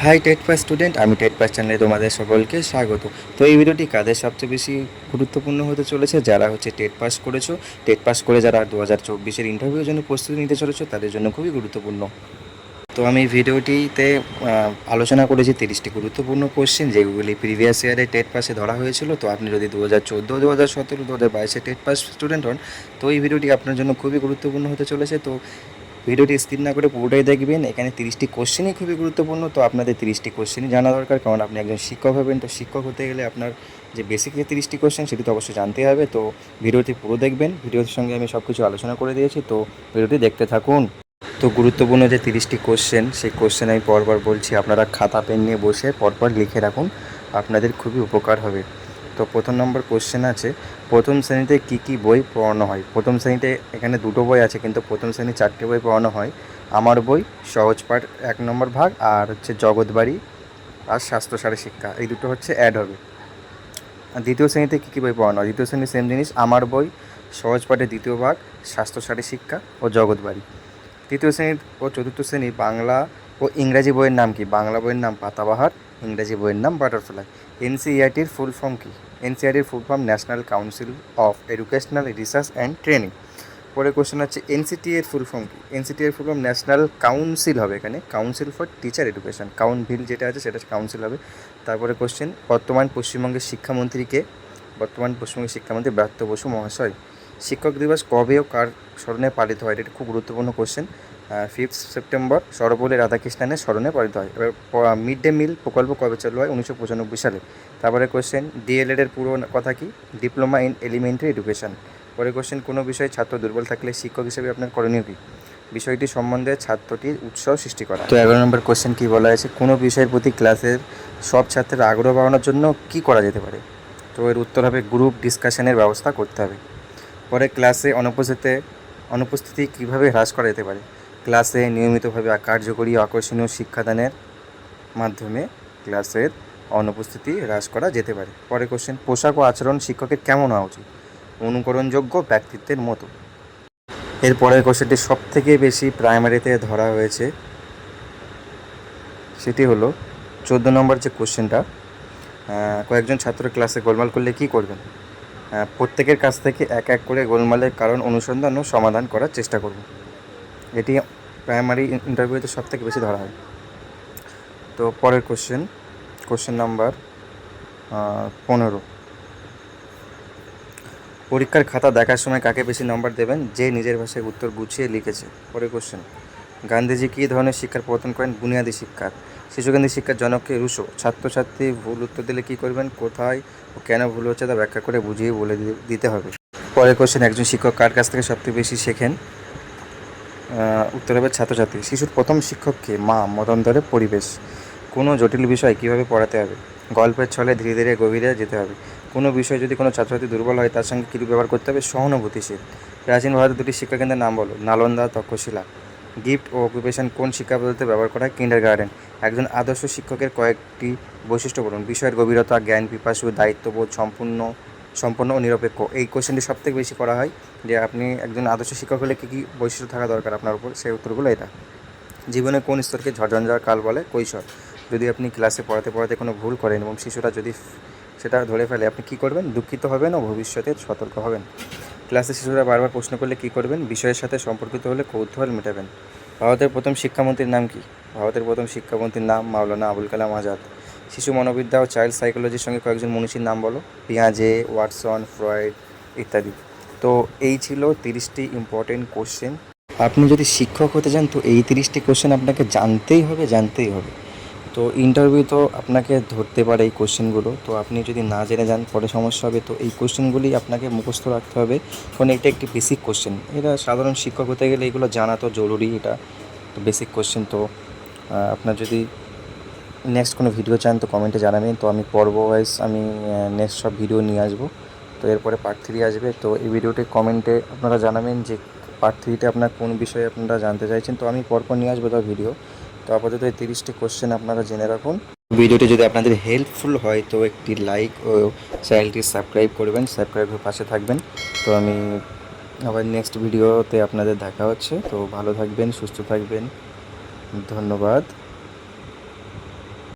High TET pass student, আমি TET pass চ্যানেলে তোমাদের সকলকে স্বাগত। তো এই ভিডিওটি কাদের সবচেয়ে বেশি গুরুত্বপূর্ণ হতে চলেছে, যারা হচ্ছে টেট পাস করেছো, টেট পাস করে যারা 2024-এর ইন্টারভিউর জন্য প্রস্তুতি নিতে চলেছো, তাদের জন্য খুবই গুরুত্বপূর্ণ। তো আমি এই ভিডিওটিতে আলোচনা করেছি 30টি গুরুত্বপূর্ণ কোশ্চেন, যেগুলি প্রিভিয়াস ইয়ারে টেট পাসে ধরা হয়েছিল। তো আপনি যদি 2014, 2017, 2022-এ টেট পাস স্টুডেন্ট হন, তো এই ভিডিওটি আপনার জন্য খুবই গুরুত্বপূর্ণ হতে চলেছে। তো ভিডিওটি স্কিপ না করে পুরোটাই দেখবেন। এখানে 30টি কোশ্চেনই খুবই গুরুত্বপূর্ণ। তো আপনাদের 30টি কোশ্চেনই জানা দরকার, কারণ আপনি একজন শিক্ষক হবেন। তো শিক্ষক হতে গেলে আপনার যে বেসিক যে 30টি কোশ্চেন, সেটি তো অবশ্যই জানতে হবে। তো ভিডিওটি পুরো দেখবেন, ভিডিওর সঙ্গে আমি সব কিছু আলোচনা করে দিয়েছি। তো ভিডিওটি দেখতে থাকুন। তো গুরুত্বপূর্ণ যে 30টি কোশ্চেন, সেই কোশ্চেন আমি পরপর বলছি, আপনারা খাতা পেন নিয়ে বসে পরপর লিখে রাখুন, আপনাদের খুবই উপকার হবে। তো প্রথম নম্বর কোশ্চেন আছে, প্রথম শ্রেণীতে কী কী বই পড়ানো হয়? প্রথম শ্রেণীতে এখানে দুটো বই আছে, কিন্তু প্রথম শ্রেণী 4টে বই পড়ানো হয়। আমার বই, সহজ পাঠ 1 নম্বর ভাগ, আর হচ্ছে জগৎবাড়ি আর স্বাস্থ্যসারী শিক্ষা, এই দুটো হচ্ছে অ্যাড হবে। আর দ্বিতীয় শ্রেণীতে কী কী বই পড়ানো হয়? দ্বিতীয় শ্রেণী সেম জিনিস, আমার বই, সহজ পাঠের 2য় ভাগ, স্বাস্থ্যসারী শিক্ষা ও জগৎবাড়ি। তৃতীয় শ্রেণী ও চতুর্থ শ্রেণী বাংলা ও ইংরাজি বইয়ের নাম কি? বাংলা বইয়ের নাম পাতাবাহার, ইংরাজি বইয়ের নাম বাটারফ্লাই। এনসিইআরটির ফুল ফর্ম কি? এনসিইআরটির full form national council of educational research and training. পরে কোশ্চেন হচ্ছে এনসিটি এর ফুল ফর্ম কি? এনসিটি এর ফুল ফর্ম ন্যাশনাল কাউন্সিল হবে, এখানে council for teacher education, council যেটা আছে সেটা কাউন্সিল হবে। তারপরে কোশ্চেন, বর্তমান পশ্চিমবঙ্গের শিক্ষামন্ত্রীকে? বর্তমান পশ্চিমবঙ্গের শিক্ষামন্ত্রী ব্রাত্য বসু মহাশয়। শিক্ষক দিবস কবে ও কার স্মরণে পালিত হয়? এটা খুব গুরুত্বপূর্ণ কোশ্চেন। 5 সেপ্টেম্বর সর্বপল্লী রাধাকৃষ্ণনের স্মরণে পালিত হয়। এবার মিড ডে মিল প্রকল্প কবে চালু হয়? 1995 সালে। তারপরে কোশ্চেন, ডিএলএড এর পুরো কথা কি? Diploma in elementary education. পরে কোশ্চেন, কোনো বিষয়ে ছাত্র দুর্বল থাকলে শিক্ষক হিসেবে আপনার করণীয় কী? বিষয়টি সম্বন্ধে ছাত্রটির উৎসাহ সৃষ্টি করা। তো 11 নম্বর কোশ্চেন কী বলা আছে? কোনো বিষয়ের প্রতি ক্লাসের সব ছাত্রের আগ্রহ বাড়ানোর জন্য কী করা যেতে পারে? তো এর উত্তর হবে গ্রুপ ডিসকাশনের ব্যবস্থা করতে হবে। পরে ক্লাসে অনুপস্থিতি কীভাবে হ্রাস করা যেতে পারে? ক্লাসে নিয়মিতভাবে কার্যকরী ও আকর্ষণীয় শিক্ষাদানের মাধ্যমে ক্লাসের অনুপস্থিতি হ্রাস করা যেতে পারে। পরে কোশ্চেন, পোশাক ও আচরণ শিক্ষকের কেমন হওয়া উচিত? অনুকরণযোগ্য ব্যক্তিত্বের মতো। এর পরের কোশ্চেনটি সব থেকে বেশি প্রাইমারিতে ধরা হয়েছে, সেটি হলো 14 নম্বর যে কোশ্চেনটা, কয়েকজন ছাত্র ক্লাসে গোলমাল করলে কী করবেন? প্রত্যেকের কাছ থেকে এক এক করে গোলমালের কারণ অনুসন্ধান ও সমাধান করার চেষ্টা করব। এটি প্রাইমারি ইন্টারভিউতে সব থেকে বেশি ধরা হয়। তো পরের কোশ্চেন নাম্বার 15, পরীক্ষার খাতা দেখার সময় কাকে বেশি নম্বর দেবেন? যে নিজের ভাষায় উত্তর গুছিয়ে লিখেছে। পরের কোশ্চেন, গান্ধীজি কী ধরনের শিক্ষার প্রবর্তন করেন? বুনিয়াদী শিক্ষার। শিশুকেন্দ্রিক শিক্ষার জনককে? রুশো। ছাত্রছাত্রী ভুল উত্তর দিলে কী করবেন? কোথায় ও কেন ভুল হচ্ছে তা ব্যাখ্যা করে বুঝিয়ে বলে দিতে হবে। পরের কোশ্চেন, একজন শিক্ষক কার কাছ থেকে সবথেকে বেশি শেখেন? উত্তর হবে ছাত্রছাত্রী। শিশুর প্রথম শিক্ষককে? মা। মতান্তরে পরিবেশ। কোনো জটিল বিষয় কীভাবে পড়াতে হবে? গল্পের ছলে ধীরে ধীরে গভীরে যেতে হবে। কোনো বিষয় যদি কোনো ছাত্রছাত্রী দুর্বল হয়, তার সঙ্গে কী ব্যবহার করতে হবে? সহানুভূতিশীল। প্রাচীন ভারতের 2টি শিক্ষাকেন্দ্রের নাম বলো। নালন্দা, তক্ষশিলা। গিফট ও অকুপেশন কোন শিক্ষা পদ্ধতিতে ব্যবহার করা হয়? কিন্ডারগার্টেন। একজন আদর্শ শিক্ষকের কয়েকটি বৈশিষ্ট্য বলুন। বিষয়ের গভীরতা, জ্ঞান পিপাসু, দায়িত্ববোধ সম্পন্ন ও নিরপেক্ষ। এই কোশ্চেনটি সবথেকে বেশি করা হয়, যে আপনি একজন আদর্শ শিক্ষক হলে কী কী বৈশিষ্ট্য থাকা দরকার আপনার উপর, সেই উত্তরগুলো এটা। জীবনে কোন স্তরকে ঝড়ঝঞ্ঝার কাল বলে? কৈশোর। যদি আপনি ক্লাসে পড়াতে কোনো ভুল করেন এবং শিশুরা যদি সেটা ধরে ফেলে, আপনি কী করবেন? দুঃখিত হবেন ও ভবিষ্যতে সতর্ক হবেন। ক্লাসে শিশুরা বারবার প্রশ্ন করলে কী করবেন? বিষয়ের সাথে সম্পর্কিত হলে কৌতূহল মেটাবেন। ভারতের প্রথম শিক্ষামন্ত্রীর নাম কি? ভারতের প্রথম শিক্ষামন্ত্রীর নাম মাওলানা আবুল কালাম আজাদ। শিশু মনোবিদ্যা ও চাইল্ড সাইকোলজির সঙ্গে কয়েকজন মনীষীর নাম বলো। পিয়াজে, ওয়াটসন, ফ্রয়েড ইত্যাদি। তো এই ছিল 30টি ইম্পর্টেন্ট কোশ্চেন। আপনি যদি শিক্ষক হতে চান, তো এই 30টি কোশ্চেন আপনাকে জানতেই হবে। তো ইন্টারভিউ তো আপনাকে ধরতে পারে এই কোশ্চেনগুলো। তো আপনি যদি না জেনে যান, পরে সমস্যা হবে। তো এই কোশ্চেনগুলি আপনাকে মুখস্থ রাখতে হবে, কারণ এটা একটি বেসিক কোশ্চেন। এটা সাধারণ শিক্ষক হতে গেলে এগুলো জানা তো জরুরি। এটা তো বেসিক কোশ্চেন। তো আপনার যদি নেক্সট কোনো ভিডিও চান, তো কমেন্টে জানাবেন। তো আমি পর্ব ওয়াইজ আমি নেক্সট সব ভিডিও নিয়ে আসবো। তো এরপরে পার্ট 3 আসবে। তো এই ভিডিওটি কমেন্টে আপনারা জানাবেন যে পার্ট 3তে আপনার কোন বিষয়ে আপনারা জানতে চাইছেন। তো আমি পরপর নিয়ে আসবো তার ভিডিও। তো আপাতত এই 30টি কোশ্চেন আপনারা জেনে রাখুন। ভিডিওটি যদি আপনাদের হেল্পফুল হয়, তো একটি লাইক ও চ্যানেলটি সাবস্ক্রাইব করবেন, সাবস্ক্রাইবের পাশে থাকবেন। তো আমি আবার নেক্সট ভিডিওতে আপনাদের দেখা হচ্ছে। তো ভালো থাকবেন, সুস্থ থাকবেন, ধন্যবাদ।